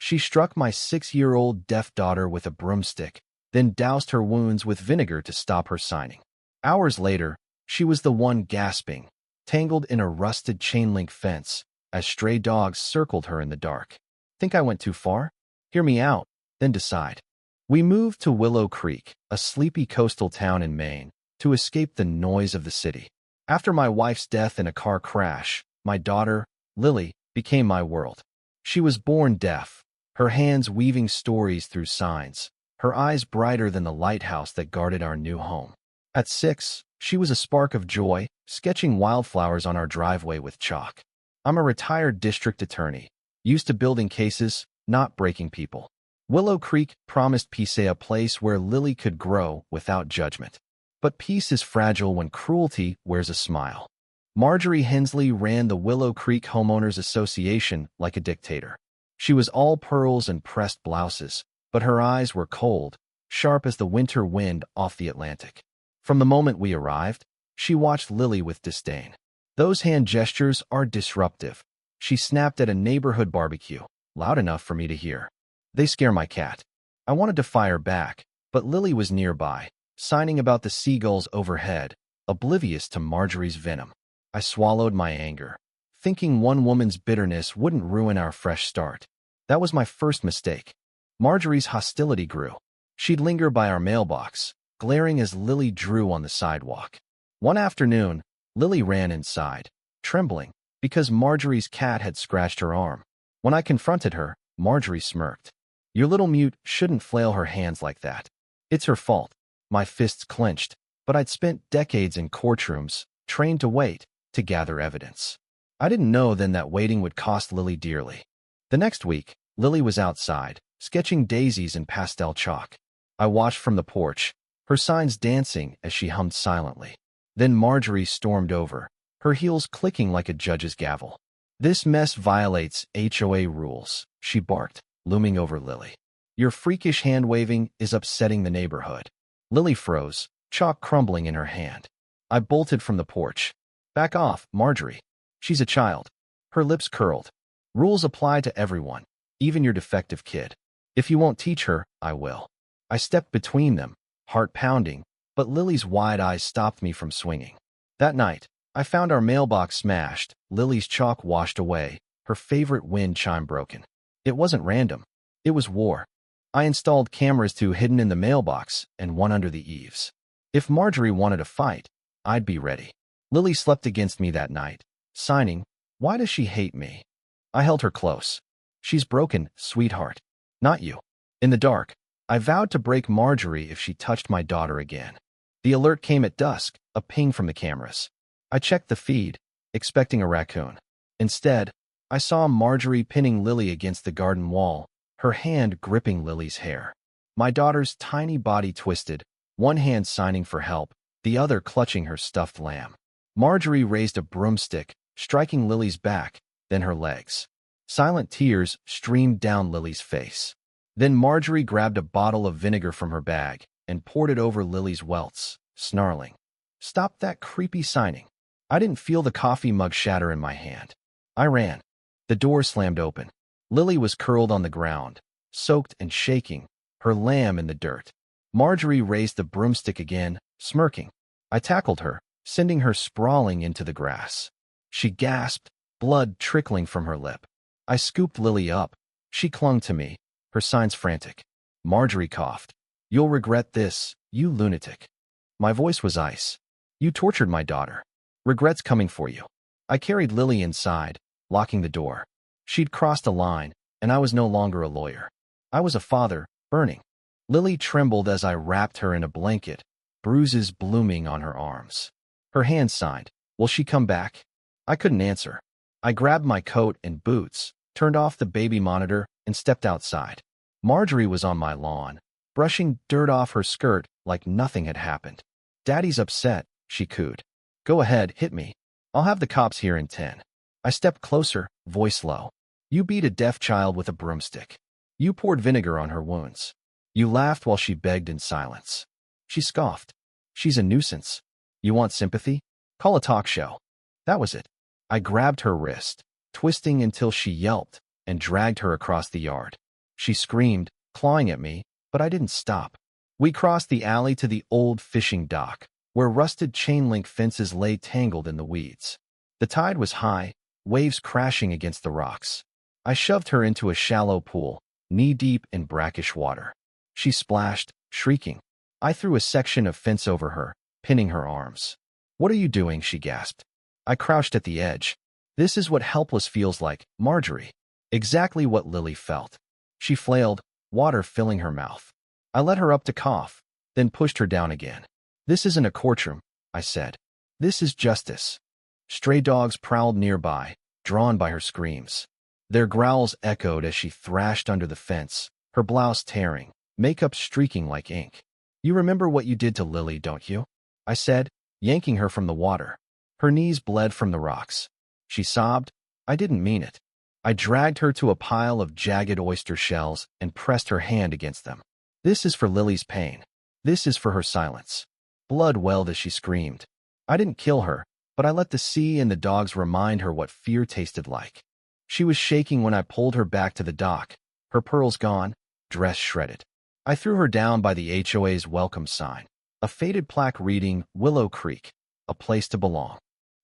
She struck my 6-year-old deaf daughter with a broomstick, then doused her wounds with vinegar to stop her signing. Hours later, she was the one gasping, tangled in a rusted chain-link fence, as stray dogs circled her in the dark. Think I went too far? Hear me out, then decide. We moved to Willow Creek, a sleepy coastal town in Maine, to escape the noise of the city. After my wife's death in a car crash, my daughter, Lily, became my world. She was born deaf, her hands weaving stories through signs, her eyes brighter than the lighthouse that guarded our new home. At 6, she was a spark of joy, sketching wildflowers on our driveway with chalk. I'm a retired district attorney, used to building cases, not breaking people. Willow Creek promised peace, a place where Lily could grow without judgment. But peace is fragile when cruelty wears a smile. Marjorie Hensley ran the Willow Creek Homeowners Association like a dictator. She was all pearls and pressed blouses, but her eyes were cold, sharp as the winter wind off the Atlantic. From the moment we arrived, she watched Lily with disdain. Those hand gestures are disruptive. She snapped at a neighborhood barbecue, loud enough for me to hear. They scare my cat. I wanted to fire back, but Lily was nearby, signing about the seagulls overhead, oblivious to Marjorie's venom. I swallowed my anger, thinking one woman's bitterness wouldn't ruin our fresh start. That was my first mistake. Marjorie's hostility grew. She'd linger by our mailbox, glaring as Lily drew on the sidewalk. One afternoon, Lily ran inside, trembling, because Marjorie's cat had scratched her arm. When I confronted her, Marjorie smirked. Your little mute shouldn't flail her hands like that. It's her fault. My fists clenched, but I'd spent decades in courtrooms, trained to wait, to gather evidence. I didn't know then that waiting would cost Lily dearly. The next week, Lily was outside, sketching daisies in pastel chalk. I watched from the porch, her signs dancing as she hummed silently. Then Marjorie stormed over, her heels clicking like a judge's gavel. This mess violates HOA rules, she barked, looming over Lily. Your freakish hand-waving is upsetting the neighborhood. Lily froze, chalk crumbling in her hand. I bolted from the porch. Back off, Marjorie. She's a child. Her lips curled. Rules apply to everyone, even your defective kid. If you won't teach her, I will. I stepped between them, heart pounding, but Lily's wide eyes stopped me from swinging. That night, I found our mailbox smashed, Lily's chalk washed away, her favorite wind chime broken. It wasn't random. It was war. I installed cameras, 2 hidden in the mailbox and 1 under the eaves. If Marjorie wanted a fight, I'd be ready. Lily slept against me that night, signing, "Why does she hate me?" I held her close. She's broken, sweetheart. Not you. In the dark, I vowed to break Marjorie if she touched my daughter again. The alert came at dusk, a ping from the cameras. I checked the feed, expecting a raccoon. Instead, I saw Marjorie pinning Lily against the garden wall, her hand gripping Lily's hair. My daughter's tiny body twisted, one hand signing for help, the other clutching her stuffed lamb. Marjorie raised a broomstick, striking Lily's back, then her legs. Silent tears streamed down Lily's face. Then Marjorie grabbed a bottle of vinegar from her bag and poured it over Lily's welts, snarling. Stop that creepy signing. I didn't feel the coffee mug shatter in my hand. I ran. The door slammed open. Lily was curled on the ground, soaked and shaking, her lamb in the dirt. Marjorie raised the broomstick again, smirking. I tackled her, sending her sprawling into the grass. She gasped, blood trickling from her lip. I scooped Lily up. She clung to me, her signs frantic. Marjorie coughed. You'll regret this, you lunatic. My voice was ice. You tortured my daughter. Regret's coming for you. I carried Lily inside, locking the door. She'd crossed a line, and I was no longer a lawyer. I was a father, burning. Lily trembled as I wrapped her in a blanket, bruises blooming on her arms. Her hand signed, "Will she come back?" I couldn't answer. I grabbed my coat and boots, turned off the baby monitor, and stepped outside. Marjorie was on my lawn, brushing dirt off her skirt like nothing had happened. Daddy's upset, she cooed. Go ahead, hit me. I'll have the cops here in 10. I stepped closer, voice low. You beat a deaf child with a broomstick. You poured vinegar on her wounds. You laughed while she begged in silence. She scoffed. She's a nuisance. You want sympathy? Call a talk show. That was it. I grabbed her wrist, twisting until she yelped, and dragged her across the yard. She screamed, clawing at me, but I didn't stop. We crossed the alley to the old fishing dock, where rusted chain-link fences lay tangled in the weeds. The tide was high, waves crashing against the rocks. I shoved her into a shallow pool, knee-deep in brackish water. She splashed, shrieking. I threw a section of fence over her, pinning her arms. "What are you doing?" she gasped. I crouched at the edge. This is what helpless feels like, Marjorie. Exactly what Lily felt. She flailed, water filling her mouth. I let her up to cough, then pushed her down again. "This isn't a courtroom," I said. "This is justice." Stray dogs prowled nearby, drawn by her screams. Their growls echoed as she thrashed under the fence, her blouse tearing, makeup streaking like ink. "You remember what you did to Lily, don't you?" I said, yanking her from the water. Her knees bled from the rocks. She sobbed. I didn't mean it. I dragged her to a pile of jagged oyster shells and pressed her hand against them. "This is for Lily's pain. This is for her silence." Blood welled as she screamed. I didn't kill her, but I let the sea and the dogs remind her what fear tasted like. She was shaking when I pulled her back to the dock, her pearls gone, dress shredded. I threw her down by the HOA's welcome sign, a faded plaque reading Willow Creek, a place to belong.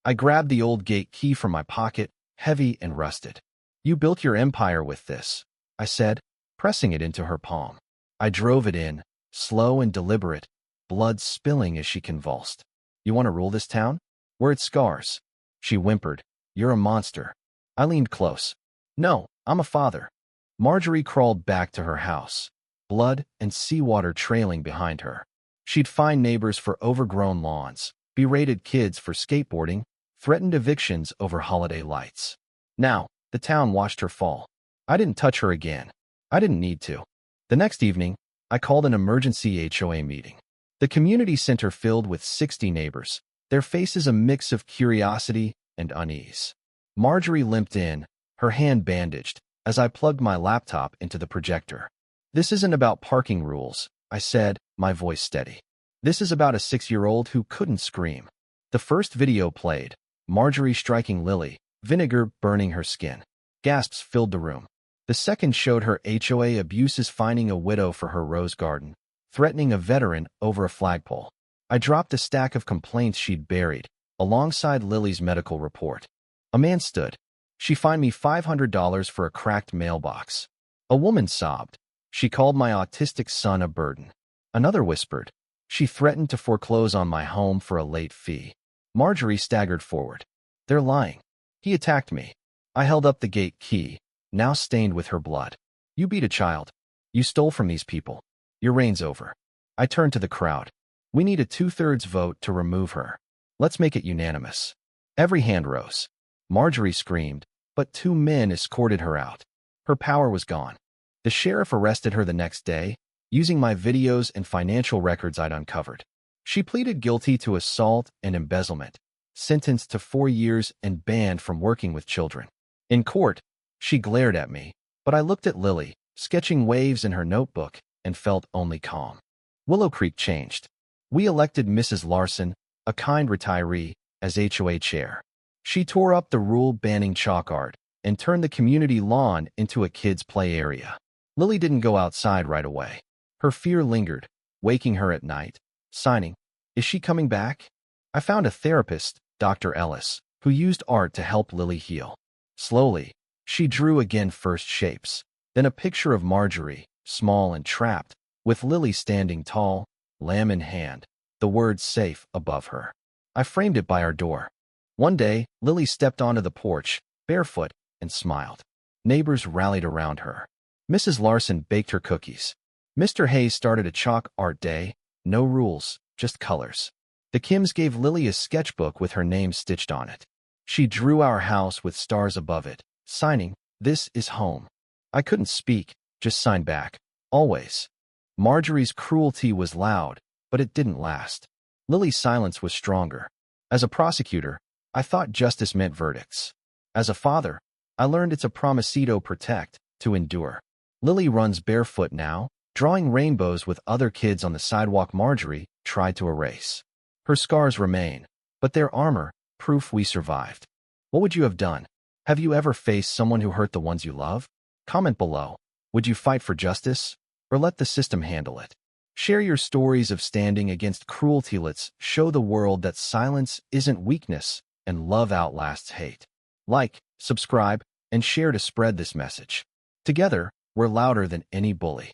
I grabbed the old gate key from my pocket, heavy and rusted. "You built your empire with this," I said, pressing it into her palm. I drove it in, slow and deliberate, blood spilling as she convulsed. "You want to rule this town? Where it scars." She whimpered. "You're a monster." I leaned close. "No, I'm a father." Marjorie crawled back to her house, blood and seawater trailing behind her. She'd fined neighbors for overgrown lawns, berated kids for skateboarding, threatened evictions over holiday lights. Now, the town watched her fall. I didn't touch her again. I didn't need to. The next evening, I called an emergency HOA meeting. The community center filled with 60 neighbors, their faces a mix of curiosity and unease. Marjorie limped in, her hand bandaged, as I plugged my laptop into the projector. "This isn't about parking rules," I said, my voice steady. "This is about a 6-year-old who couldn't scream." The first video played, Marjorie striking Lily, vinegar burning her skin. Gasps filled the room. The second showed her HOA abuses, finding a widow for her rose garden, threatening a veteran over a flagpole. I dropped a stack of complaints she'd buried, alongside Lily's medical report. A man stood. "She fined me $500 for a cracked mailbox." A woman sobbed. "She called my autistic son a burden." Another whispered. "She threatened to foreclose on my home for a late fee." Marjorie staggered forward. "They're lying. He attacked me." I held up the gate key, now stained with her blood. "You beat a child. You stole from these people. Your reign's over." I turned to the crowd. "We need a 2/3 vote to remove her. Let's make it unanimous." Every hand rose. Marjorie screamed, but 2 men escorted her out. Her power was gone. The sheriff arrested her the next day, using my videos and financial records I'd uncovered. She pleaded guilty to assault and embezzlement, sentenced to 4 years and banned from working with children. In court, she glared at me, but I looked at Lily, sketching waves in her notebook, and felt only calm. Willow Creek changed. We elected Mrs. Larson, a kind retiree, as HOA chair. She tore up the rule-banning chalk art and turned the community lawn into a kids' play area. Lily didn't go outside right away. Her fear lingered, waking her at night, signing, "Is she coming back?" I found a therapist, Dr. Ellis, who used art to help Lily heal. Slowly, she drew again first shapes, then a picture of Marjorie, small and trapped, with Lily standing tall, lamb in hand, the word safe above her. I framed it by our door. One day, Lily stepped onto the porch, barefoot, and smiled. Neighbors rallied around her. Mrs. Larson baked her cookies. Mr. Hayes started a chalk art day, no rules, just colors. The Kims gave Lily a sketchbook with her name stitched on it. She drew our house with stars above it, signing, "This is home." I couldn't speak, just signed back. Always. Marjorie's cruelty was loud, but it didn't last. Lily's silence was stronger. As a prosecutor, I thought justice meant verdicts. As a father, I learned it's a promisito protect, to endure. Lily runs barefoot now, drawing rainbows with other kids on the sidewalk Marjorie tried to erase. Her scars remain, but they're armor, proof we survived. What would you have done? Have you ever faced someone who hurt the ones you love? Comment below. Would you fight for justice, or let the system handle it? Share your stories of standing against cruelty. Let's show the world that silence isn't weakness and love outlasts hate. Like, subscribe, and share to spread this message. Together, we're louder than any bully.